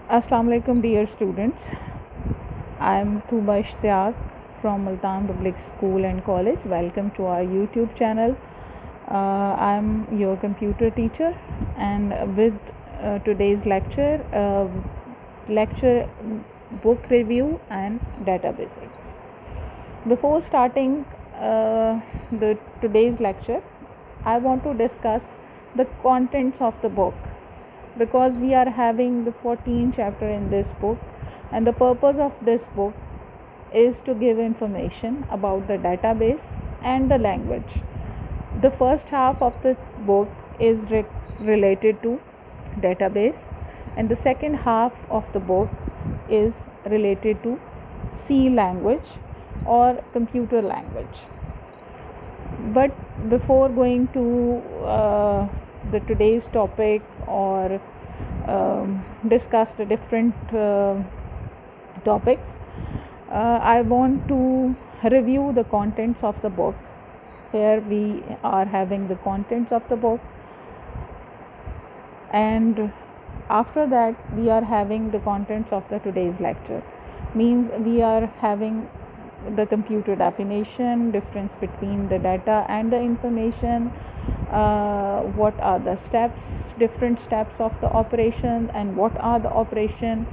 Assalamu alaikum dear students. I am Tuba Ishtiaq from Multan Public School and College. Welcome to our YouTube channel. I am your computer teacher, and with today's lecture book review and data basics. Before starting the today's lecture, I want to discuss the contents of the book, because we are having the 14 chapter in this book, and the purpose of this book is to give information about the database and the language. The first half of the book is related to database, and the second half of the book is related to C language or computer language. But before going to the today's topic or discuss the different topics, I want to review the contents of the book. Here we are having the contents of the book, and after that we are having the contents of the today's lecture. Means we are having the computer definition, difference between the data and the information, what are the steps, different steps of the operation, and what are the operation,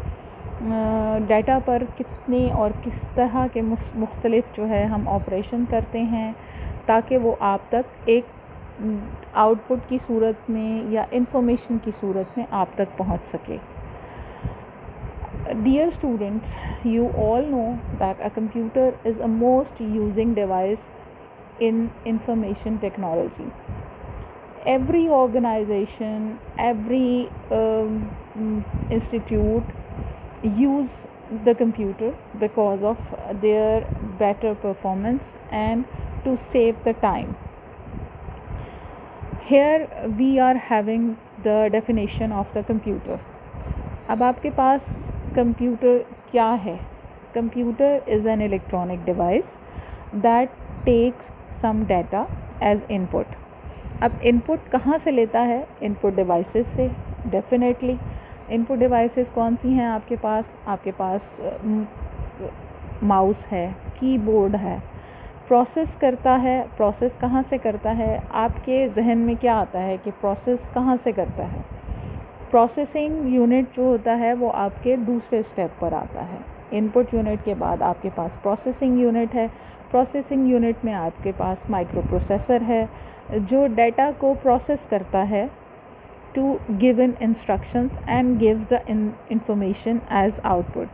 data पर कितने और किस तरह के मुख्तलिफ जो है हम ऑपरेशन करते हैं ताकि वो आप तक एक आउटपुट की सूरत में या इंफॉर्मेशन की सूरत में आप तक पहुंच सके. Dear students, you all know that a computer is a most using device in information technology. Every organization, every institute use the computer because of their better performance and to save the time. Here we are having the definition of the computer. अब आपके पास computer क्या है? Computer is an electronic device that takes some data as input. अब input कहाँ से लेता है? Input devices से. डेफिनेटली इनपुट डिवाइसेस कौन सी हैं आपके पास? आपके पास माउस है, कीबोर्ड है. प्रोसेस करता है. प्रोसेस कहाँ से करता है? आपके जहन में क्या आता है कि प्रोसेस कहाँ से करता है? प्रोसेसिंग यूनिट जो होता है वो आपके दूसरे स्टेप पर आता है. इनपुट यूनिट के बाद आपके पास प्रोसेसिंग यूनिट है. प्रोसेसिंग यूनिट में आपके पास माइक्रो प्रोसेसर है जो डाटा को प्रोसेस करता है to give in instructions and give the information as output.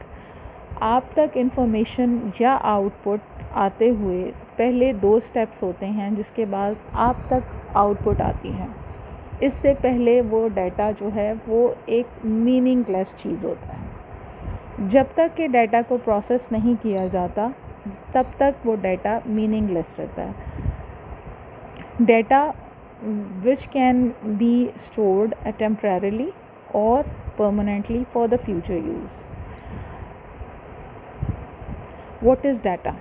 आप तक इंफॉर्मेशन या आउटपुट आते हुए पहले 2 स्टेप्स होते हैं जिसके बाद आप तक आउटपुट आती है. इससे पहले वो डाटा जो है वो एक मीनिंगलेस चीज़ होता है. जब तक कि डाटा को प्रोसेस नहीं किया जाता तब तक वो डाटा मीनिंगलेस रहता है. Data which can be stored temporarily or permanently for the future use. What is data?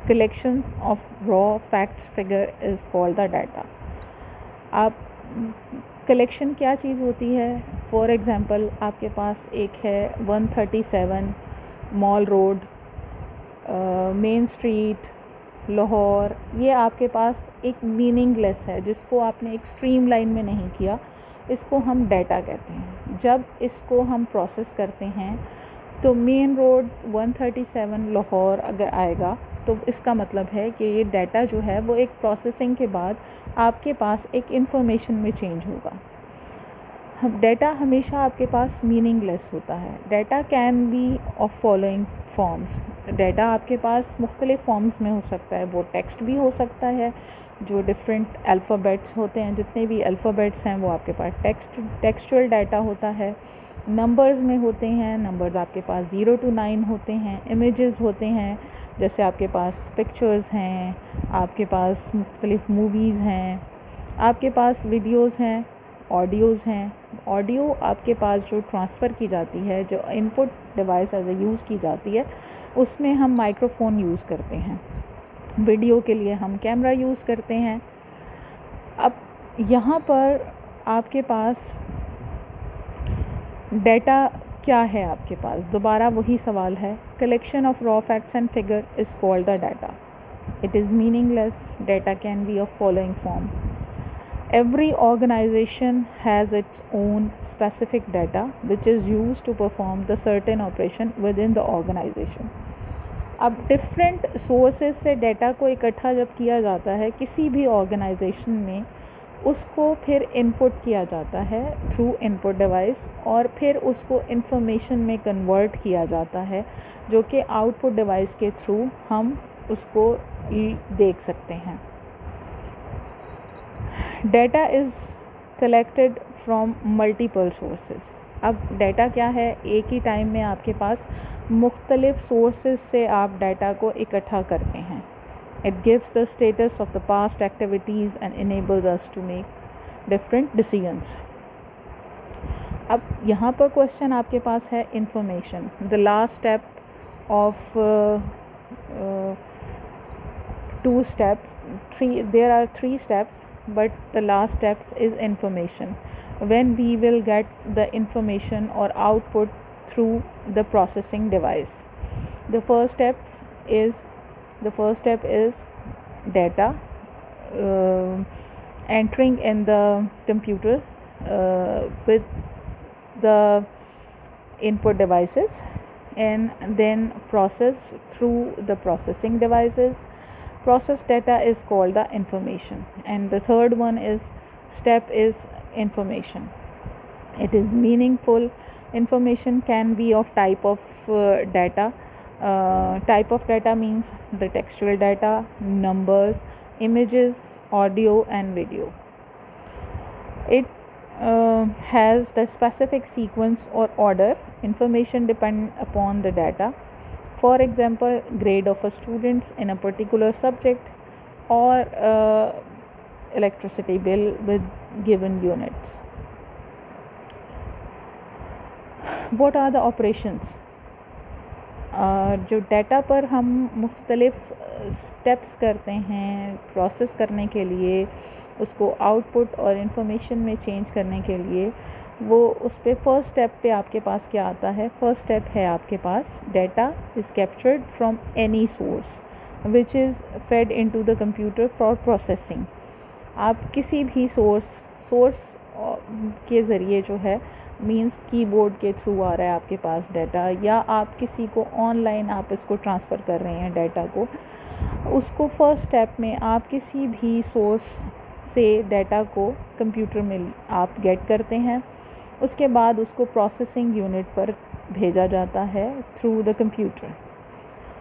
Collection of raw facts figure is called the data. आप कलेक्शन क्या चीज़ होती है? फॉर एग्ज़ाम्पल आपके पास एक है 137 mall road, main street, Lahore. ये आपके पास एक मीनिंगलेस है जिसको आपने एक स्ट्रीम लाइन में नहीं किया. इसको हम डाटा कहते हैं. जब इसको हम प्रोसेस करते हैं तो मेन रोड 137 लाहौर अगर आएगा तो इसका मतलब है कि ये डाटा जो है वो एक प्रोसेसिंग के बाद आपके पास एक इंफॉर्मेशन में चेंज होगा. डाटा हमेशा आपके पास मीनिंगलेस होता है. Data can be of following forms. Data आपके पास मुख्तलिफ फॉर्म्स में हो सकता है. वो टेक्स्ट भी हो सकता है, जो डिफरेंट अल्फ़ाबेट्स होते हैं, जितने भी अल्फ़ाबेट्स हैं वो आपके पास टेक्सचुअल डाटा होता है. नंबर्स में होते हैं. नंबर्स आपके पास 0 to 9 होते हैं. इमेजेस होते हैं, जैसे आपके पास पिक्चर्स हैं, आपके पास मुख्तलिफ मूवीज़ हैं, आपके पास वीडियोज़ हैं, ऑडियोज़ हैं. ऑडियो आपके पास जो ट्रांसफ़र की जाती है, जो input device as a use की जाती है, उसमें हम माइक्रोफ़ोन यूज़ करते हैं. वीडियो के लिए हम कैमरा यूज़ करते हैं. अब यहाँ पर आपके पास डेटा क्या है आपके पास, दोबारा वही सवाल है। Collection of raw facts and figure is called the data. It is meaningless. Data can be of following form. Every organization has its own specific data which is used to perform the certain operation within the organization. अब different sources से data को इकट्ठा जब किया जाता है किसी भी ऑर्गेनाइजेशन में, उसको फिर इनपुट किया जाता है थ्रू इनपुट डिवाइस, और फिर उसको इंफॉर्मेशन में कन्वर्ट किया जाता है जो कि आउटपुट डिवाइस के थ्रू हम उसको देख सकते हैं। Data is collected from multiple sources. अब डेटा क्या है, एक ही टाइम में आपके पास मुख्तलिफ सोर्सेज से आप डाटा को इकट्ठा करते हैं। It gives the status of the past activities and enables us to make different decisions. अब यहाँ पर क्वेश्चन आपके पास है information, the last step of two steps, there are three steps, but the last steps is information. When we will get the information or output through the processing device. The first step is data entering in the computer with the input devices, and then process through the processing devices. Processed data is called the information. And the third one is step is information. It is meaningful. Information can be of type of data. Type of data means the textual data, numbers, images, audio and video. It has the specific sequence or order. Information depend upon the data. For example, grade of a student in a particular subject, or electricity bill with given units. What are the operations? जो data पर हम मुख्तलिफ steps करते हैं process करने के लिए, उसको आउटपुट और इंफॉर्मेशन में चेंज करने के लिए, वो उस पर फर्स्ट स्टेप पे आपके पास क्या आता है? फर्स्ट स्टेप है आपके पास data is captured from any source which is fed into the computer for processing. आप किसी भी सोर्स के ज़रिए जो है, मींस कीबोर्ड के थ्रू आ रहा है आपके पास डाटा, या आप किसी को ऑनलाइन आप इसको ट्रांसफ़र कर रहे हैं डाटा को, उसको फर्स्ट स्टेप में आप किसी भी सोर्स से डाटा को कंप्यूटर में आप गेट करते हैं। उसके बाद उसको प्रोसेसिंग यूनिट पर भेजा जाता है through the computer.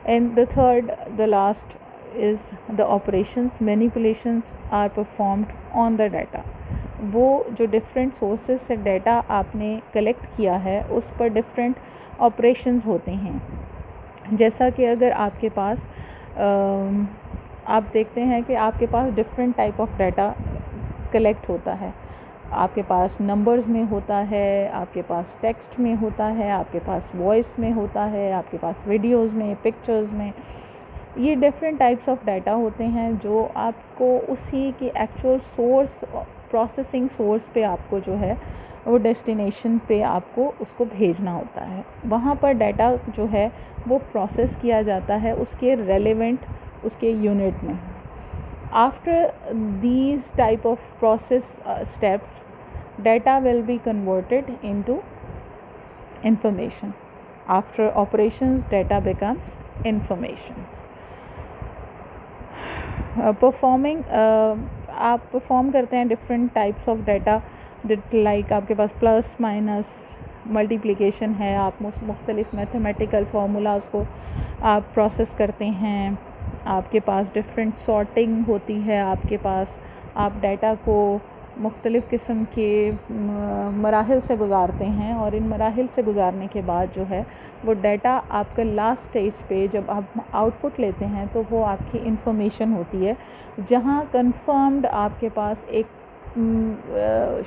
And the third, the last is the operations, manipulations are performed on the data. वो जो डिफरेंट सोर्सेज से डाटा आपने कलेक्ट किया है उस पर डिफरेंट ऑपरेशंस होते हैं। जैसा कि अगर आपके पास आप देखते हैं कि आपके पास different type of data collect होता है। आपके पास नंबर्स में होता है, आपके पास टेक्स्ट में होता है, आपके पास वॉइस में होता है, आपके पास वीडियोज़ में, पिक्चर्स में। ये डिफरेंट टाइप्स ऑफ डाटा होते हैं जो आपको उसी की एक्चुअल सोर्स, प्रोसेसिंग सोर्स पे आपको जो है वो डेस्टिनेशन पे आपको उसको भेजना होता है। वहाँ पर डाटा जो है वो प्रोसेस किया जाता है उसके रेलेवेंट उसके यूनिट में। After these type of process steps, data will be converted into information. After operations data becomes information. Performing, आप परफॉर्म करते हैं different types of data, like आपके पास प्लस माइनस मल्टीप्लिकेशन है, आप मुख्तलिफ मैथमेटिकल फार्मूलाज को आप प्रोसेस करते हैं। आपके पास डिफरेंट सॉर्टिंग होती है, आपके पास आप डाटा को मुख्तलिफ़ किस्म के मराहिल से गुज़ारते हैं, और इन मराहिल से गुज़ारने के बाद जो है वो डाटा आपका लास्ट स्टेज पे जब आप आउटपुट लेते हैं तो वो आपकी इंफॉर्मेशन होती है, जहाँ कंफर्म्ड आपके पास एक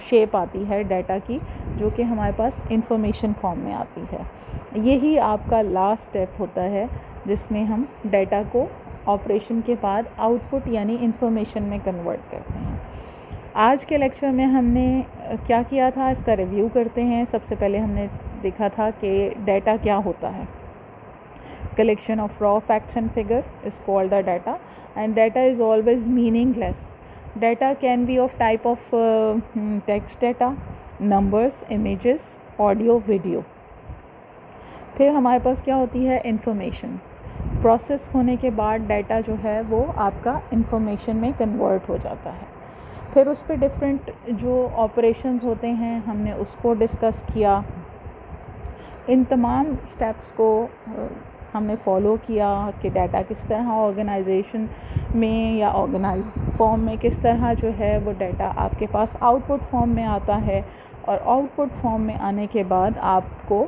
शेप आती है डाटा की, जो कि हमारे पास इंफॉर्मेशन फॉर्म में आती है। यही आपका लास्ट स्टेप होता है जिसमें हम डाटा को ऑपरेशन के बाद आउटपुट यानी इंफॉर्मेशन में कन्वर्ट करते हैं। आज के लेक्चर में हमने क्या किया था, इसका रिव्यू करते हैं। सबसे पहले हमने देखा था कि डाटा क्या होता है। Collection of raw facts and figure is called the data, and data is always meaningless. Data can be of type of text data, numbers, images, audio, video. फिर हमारे पास क्या होती है, इंफॉर्मेशन। प्रोसेस होने के बाद डाटा जो है वो आपका इंफॉर्मेशन में कन्वर्ट हो जाता है। फिर उस पर डिफरेंट जो ऑपरेशंस होते हैं हमने उसको डिस्कस किया। इन तमाम स्टेप्स को हमने फॉलो किया कि डाटा किस तरह ऑर्गेनाइजेशन में या ऑर्गेनाइज फॉर्म में किस तरह जो है वो डाटा आपके पास आउटपुट फॉर्म में आता है, और आउटपुट फॉर्म में आने के बाद आपको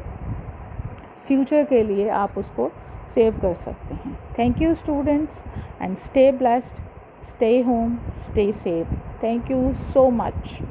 फ्यूचर के लिए आप उसको सेव कर सकते हैं। Thank you students, and stay blessed, stay home, stay safe. Thank you so much.